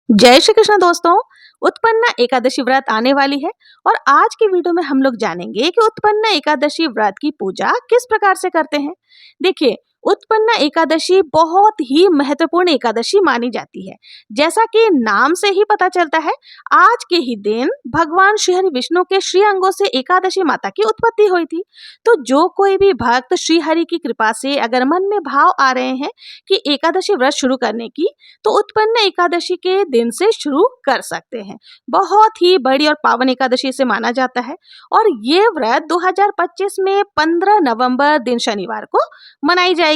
जय श्री कृष्ण दोस्तों। उत्पन्ना एकादशी व्रत आने वाली है और आज की वीडियो में हम लोग जानेंगे कि उत्पन्ना एकादशी व्रत की पूजा किस प्रकार से करते हैं। देखिए, उत्पन्ना एकादशी बहुत ही महत्वपूर्ण एकादशी मानी जाती है। जैसा कि नाम से ही पता चलता है, आज के ही दिन भगवान श्री हरि विष्णु के श्री अंगों से एकादशी माता की उत्पत्ति हुई थी। तो जो कोई भी भक्त श्री हरि की कृपा से अगर मन में भाव आ रहे हैं कि एकादशी व्रत शुरू करने की, तो उत्पन्न एकादशी के दिन से शुरू कर सकते हैं। बहुत ही बड़ी और पावन एकादशी से माना जाता है और ये व्रत 2025 में 15 नवंबर दिन शनिवार को मनाई जाएगी।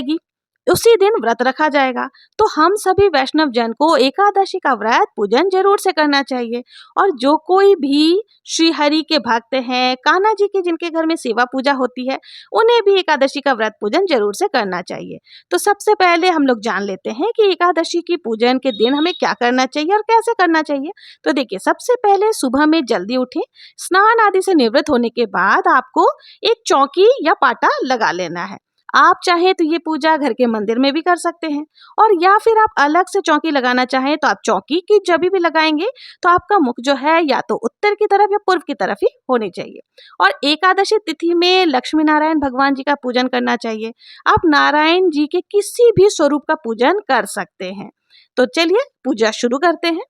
उसी दिन व्रत रखा जाएगा। तो हम सभी वैष्णव जन को एकादशी का व्रत पूजन जरूर से करना चाहिए। और जो कोई भी श्री हरि के भक्त हैं, कान्हा जी के जिनके घर में सेवा पूजा होती है, उन्हें भी एकादशी का व्रत पूजन जरूर से करना चाहिए। तो सबसे पहले हम लोग जान लेते हैं कि एकादशी की पूजन के दिन हमें क्या करना चाहिए और कैसे करना चाहिए। तो देखिए, सबसे पहले सुबह में जल्दी उठें। स्नान आदि से निवृत्त होने के बाद आपको एक चौकी या पाटा लगा लेना है। आप चाहें तो ये पूजा घर के मंदिर में भी कर सकते हैं, और या फिर आप अलग से चौकी लगाना चाहें तो आप चौकी की जब भी लगाएंगे तो आपका मुख जो है या तो उत्तर की तरफ या पूर्व की तरफ ही होनी चाहिए। और एकादशी तिथि में लक्ष्मी नारायण भगवान जी का पूजन करना चाहिए। आप नारायण जी के किसी भी स्वरूप का पूजन कर सकते हैं। तो चलिए पूजा शुरू करते हैं।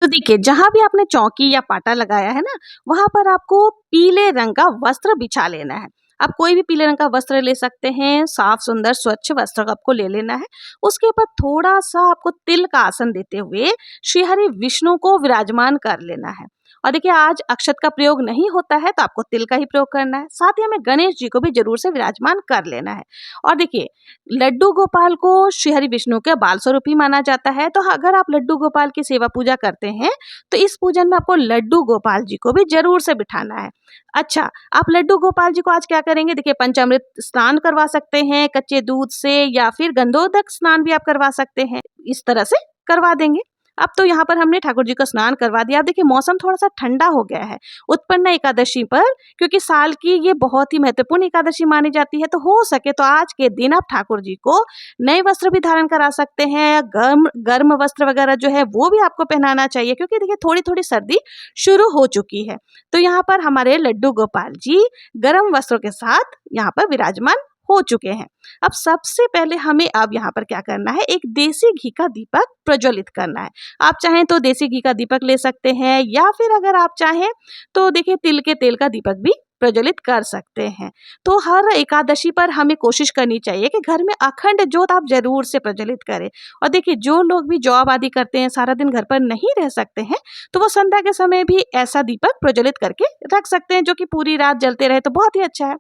तो देखिए, जहां भी आपने चौकी या पाटा लगाया है ना, वहां पर आपको पीले रंग का वस्त्र बिछा लेना है। आप कोई भी पीले रंग का वस्त्र ले सकते हैं। साफ सुंदर स्वच्छ वस्त्र आपको ले लेना है। उसके ऊपर थोड़ा सा आपको तिल का आसन देते हुए श्री हरि विष्णु को विराजमान कर लेना है। और देखिए, आज अक्षत का प्रयोग नहीं होता है तो आपको तिल का ही प्रयोग करना है। साथ ही हमें गणेश जी को भी जरूर से विराजमान कर लेना है। और देखिए, लड्डू गोपाल को श्री हरि विष्णु के बाल स्वरूप ही माना जाता है। तो अगर आप लड्डू गोपाल की सेवा पूजा करते हैं तो इस पूजन में आपको लड्डू गोपाल जी को भी जरूर से बिठाना है। अच्छा, आप लड्डू गोपाल जी को आज क्या करेंगे, देखिए, पंचामृत स्नान करवा सकते हैं कच्चे दूध से, या फिर गंधोदक स्नान भी आप करवा सकते हैं। इस तरह से करवा देंगे। अब तो यहाँ पर हमने ठाकुर जी को स्नान करवा दिया। अब देखिए, मौसम थोड़ा सा ठंडा हो गया है उत्पन्न एकादशी पर, क्योंकि साल की ये बहुत ही महत्वपूर्ण एकादशी मानी जाती है। तो हो सके तो आज के दिन आप ठाकुर जी को नए वस्त्र भी धारण करा सकते हैं। गर्म गर्म वस्त्र वगैरह जो है वो भी आपको पहनाना चाहिए, क्योंकि देखिए थोड़ी थोड़ी सर्दी शुरू हो चुकी है। तो यहाँ पर हमारे लड्डू गोपाल जी गर्म वस्त्रों के साथ यहाँ पर विराजमान हो चुके हैं। अब सबसे पहले हमें अब यहाँ पर क्या करना है, एक देसी घी का दीपक प्रज्वलित करना है। आप चाहें तो देसी घी का दीपक ले सकते हैं, या फिर अगर आप चाहें तो देखिए तिल के तेल का दीपक भी प्रज्वलित कर सकते हैं। तो हर एकादशी पर हमें कोशिश करनी चाहिए कि घर में अखंड ज्योत आप जरूर से प्रज्वलित करें। और देखिए, जो लोग भी जॉब आदि करते हैं, सारा दिन घर पर नहीं रह सकते हैं, तो वो संध्या के समय भी ऐसा दीपक प्रज्वलित करके रख सकते हैं, जो कि पूरी रात जलते रहे तो बहुत ही अच्छा है।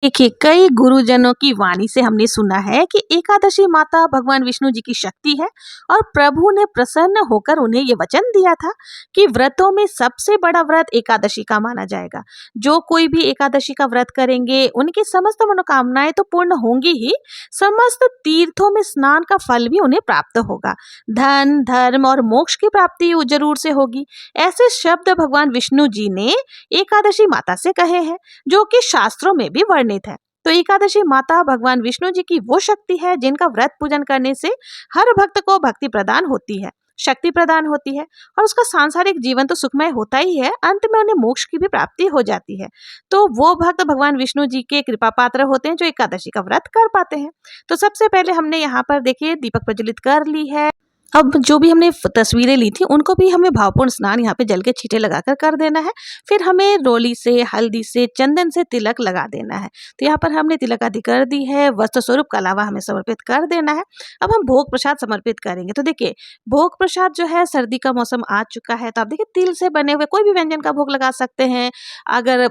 देखिए, कई गुरुजनों की वाणी से हमने सुना है कि एकादशी माता भगवान विष्णु जी की शक्ति है, और प्रभु ने प्रसन्न होकर उन्हें ये वचन दिया था कि व्रतों में सबसे बड़ा व्रत एकादशी का माना जाएगा। जो कोई भी एकादशी का व्रत करेंगे, उनकी समस्त मनोकामनाएं तो पूर्ण होंगी ही, समस्त तीर्थों में स्नान का फल भी उन्हें प्राप्त होगा। धन, धर्म और मोक्ष की प्राप्ति जरूर से होगी। ऐसे शब्द भगवान विष्णु जी ने एकादशी माता से कहे हैं, जो कि शास्त्रों में भी वर्णित है। तो एकादशी माता भगवान विष्णु जी की वो शक्ति है जिनका व्रत पूजन करने से हर भक्त को भक्ति प्रदान होती है, शक्ति प्रदान होती है, और उसका सांसारिक जीवन तो सुखमय होता ही है, अंत में उन्हें मोक्ष की भी प्राप्ति हो जाती है। तो वो भक्त भगवान विष्णु जी के कृपा पात्र होते हैं जो एकादशी का व्रत कर पाते हैं। तो सबसे पहले हमने यहाँ पर देखिए दीपक प्रज्वलित कर ली है। अब जो भी हमने तस्वीरें ली थी उनको भी हमें भावपूर्ण स्नान यहाँ पे जल के छींटे लगाकर कर देना है। फिर हमें रोली से, हल्दी से, चंदन से तिलक लगा देना है। तो यहाँ पर हमने तिलक आदि कर दी है। वस्त्र स्वरूप का अलावा हमें समर्पित कर देना है। अब हम भोग प्रसाद समर्पित करेंगे। तो देखिए, भोग प्रसाद जो है, सर्दी का मौसम आ चुका है, तो आप देखिए तिल से बने हुए कोई भी व्यंजन का भोग लगा सकते हैं। अगर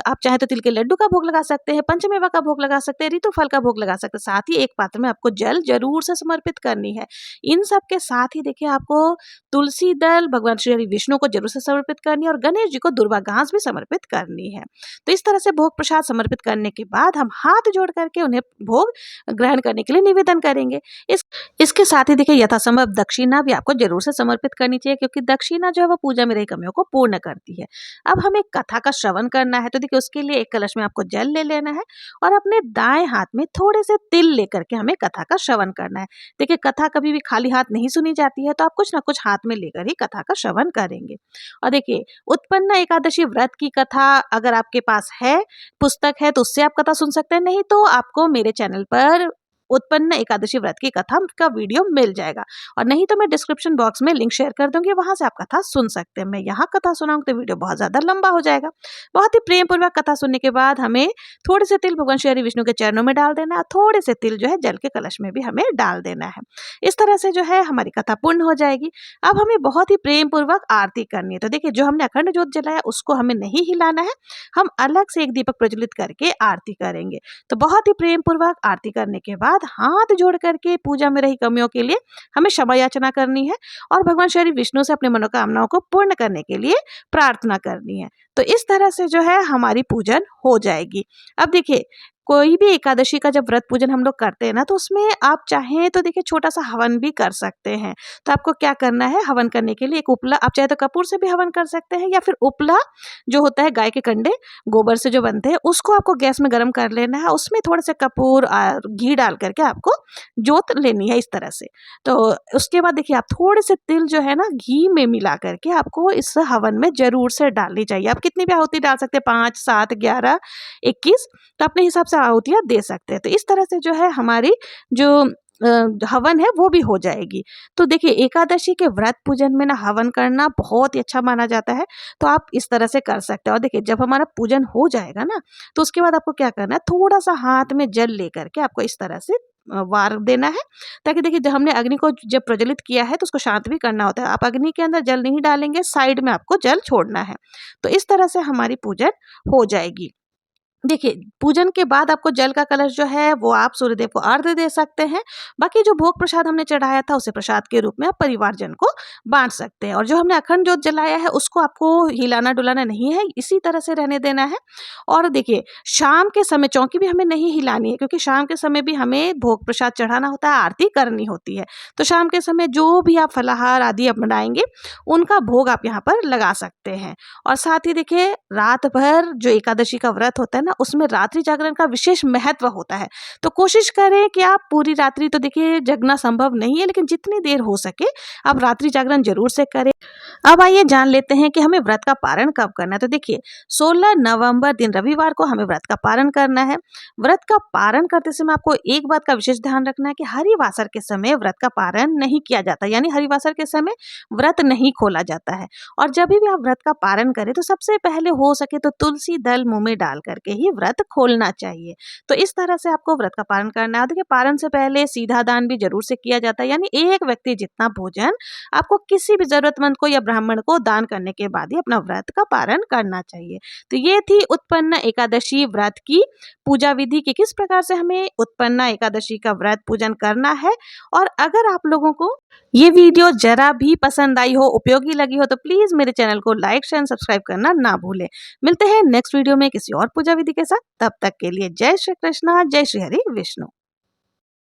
आप चाहें तो तिल के लड्डू का भोग लगा सकते हैं, पंचमेवा का भोग लगा सकते हैं, ऋतु फल का भोग लगा सकते हैं। साथ ही एक पात्र में आपको जल जरूर से समर्पित करनी है। इन सब के साथ ही देखिए, आपको तुलसी दल भगवान श्री हरि विष्णु को जरूर से समर्पित करनी है, और गणेश जी को दुर्वा घास भी समर्पित करनी है। तो इस तरह से भोग प्रसाद समर्पित करने के बाद हम हाथ जोड़ करके उन्हें भोग ग्रहण करने के लिए निवेदन करेंगे। इसके साथ ही देखिए, यथासंभव दक्षिणा भी आपको जरूर से समर्पित करनी चाहिए, क्योंकि दक्षिणा जो है वो पूजा में रही कमियों को पूर्ण करती है। अब हमें कथा का श्रवण करना है। तो देखिए, उसके लिए एक कलश में आपको जल ले लेना है, और अपने दाएं हाथ में थोड़े से तिल लेकर के हमें कथा का श्रवण करना है। देखिए, कथा कभी भी खाली हाथ नहीं सुनी जाती है तो आप कुछ ना कुछ हाथ में लेकर ही कथा का श्रवण करेंगे। और देखिए, उत्पन्ना एकादशी व्रत की कथा अगर आपके पास है, पुस्तक है, तो उससे आप कथा सुन सकते हैं, नहीं तो आपको मेरे चैनल पर उत्पन्न एकादशी व्रत की कथा का वीडियो मिल जाएगा। और नहीं तो मैं डिस्क्रिप्शन बॉक्स में लिंक शेयर कर दूंगी, वहां से आप कथा सुन सकते हैं। मैं यहाँ कथा सुनाऊंगी तो वीडियो बहुत ज्यादा लंबा हो जाएगा। बहुत ही प्रेम पूर्वक कथा सुनने के बाद हमें थोड़े से तिल भगवान श्री हरि विष्णु के चरणों में डाल देना है, थोड़े से तिल जो है जल के कलश में भी हमें डाल देना है। इस तरह से जो है हमारी कथा पूर्ण हो जाएगी। अब हमें बहुत ही प्रेम पूर्वक आरती करनी है। तो देखिए, जो हमने अखंड ज्योत जलाया उसको हमें नहीं हिलाना है, हम अलग से एक दीपक प्रज्वलित करके आरती करेंगे। तो बहुत ही प्रेम पूर्वक आरती करने के बाद हाथ जोड़ करके पूजा में रही कमियों के लिए हमें क्षमा याचना करनी है और भगवान श्री विष्णु से अपनी मनोकामनाओं को पूर्ण करने के लिए प्रार्थना करनी है। तो इस तरह से जो है हमारी पूजन हो जाएगी। अब देखिए, कोई भी एकादशी का जब व्रत पूजन हम लोग करते हैं ना, तो उसमें आप चाहें तो देखिए छोटा सा हवन भी कर सकते हैं। तो आपको क्या करना है, हवन करने के लिए एक उपला, आप चाहे तो कपूर से भी हवन कर सकते हैं, या फिर उपला जो होता है गाय के कंडे गोबर से जो बनते हैं, उसको आपको गैस में गर्म कर लेना है। उसमें थोड़े से कपूर और घी डाल करके आपको जोत लेनी है इस तरह से। तो उसके बाद देखिए, आप थोड़े से तिल जो है ना घी में मिला करके आपको इस हवन में जरूर से डालनी चाहिए। आप कितनी भी आहुति डाल सकते हैं, 5, 7, 11, 21, तो अपने हिसाब से आहुतियाँ दे सकते हैं। तो इस तरह से जो है हमारी जो हवन है वो भी हो जाएगी। तो देखिए, एकादशी के व्रत पूजन में ना हवन करना बहुत ही अच्छा माना जाता है। तो आप इस तरह से कर सकते हैं। और देखिए, जब हमारा पूजन हो जाएगा ना, तो उसके बाद आपको क्या करना है, थोड़ा सा हाथ में जल लेकर के आपको इस तरह से वार देना है, ताकि देखिए जब हमने अग्नि को जब प्रज्वलित किया है तो उसको शांत भी करना होता है। आप अग्नि के अंदर जल नहीं डालेंगे, साइड में आपको जल छोड़ना है। तो इस तरह से हमारी पूजन हो जाएगी। देखिए, पूजन के बाद आपको जल का कलश जो है वो आप सूर्यदेव को अर्घ्य दे सकते हैं। बाकी जो भोग प्रसाद हमने चढ़ाया था उसे प्रसाद के रूप में आप परिवारजन को बांट सकते हैं। और जो हमने अखंड जोत जलाया है उसको आपको हिलाना डुलाना नहीं है, इसी तरह से रहने देना है। और देखिए, शाम के समय चौकी भी हमें नहीं हिलानी है, क्योंकि शाम के समय भी हमें भोग प्रसाद चढ़ाना होता है, आरती करनी होती है। तो शाम के समय जो भी आप फलाहार आदि आप बनाएंगे उनका भोग आप यहाँ पर लगा सकते हैं। और साथ ही देखिए, रात भर जो एकादशी का व्रत होता है ना, उसमें रात्रि जागरण का विशेष महत्व होता है। तो कोशिश करें कि आप पूरी रात्रि, तो देखिए जगना संभव नहीं है, लेकिन जितनी देर हो सके आप रात्रि जागरण जरूर से करें। अब आइए जान लेते हैं कि हमें व्रत का पारण कब करना है। तो देखिए, 16 नवंबर दिन रविवार को हमें व्रत का पारण करना है। व्रत का पारण करते समय आपको एक बात का विशेष ध्यान रखना है कि हरिवासर के समय व्रत का पारण नहीं किया जाता, यानी हरिवासर के समय व्रत नहीं खोला जाता है। और जब भी आप व्रत का पारण करें तो सबसे पहले हो सके तो तुलसी दल मुंह में डाल करके ही व्रत खोलना चाहिए। तो इस तरह से आपको व्रत का पारण करना है। देखिए, पारण से पहले सीधा दान भी जरूर से किया जाता है, यानी एक व्यक्ति जितना भोजन आपको किसी भी जरूरतमंद को या ब्राह्मण को दान करने के बाद ही अपना व्रत का पारण करना चाहिए। तो ये थी उत्पन्न एकादशी व्रत की पूजा विधि कि किस प्रकार से हमें उत्पन्न एकादशी का व्रत पूजन करना है। और अगर आप लोगों को ये वीडियो जरा भी पसंद आई हो, उपयोगी लगी हो, तो प्लीज मेरे चैनल को लाइक शेयर सब्सक्राइब करना ना भूलें। मिलते हैं नेक्स्ट वीडियो में किसी और पूजा विधि के साथ। तब तक के लिए जय श्री कृष्णा, जय श्री हरि विष्णु।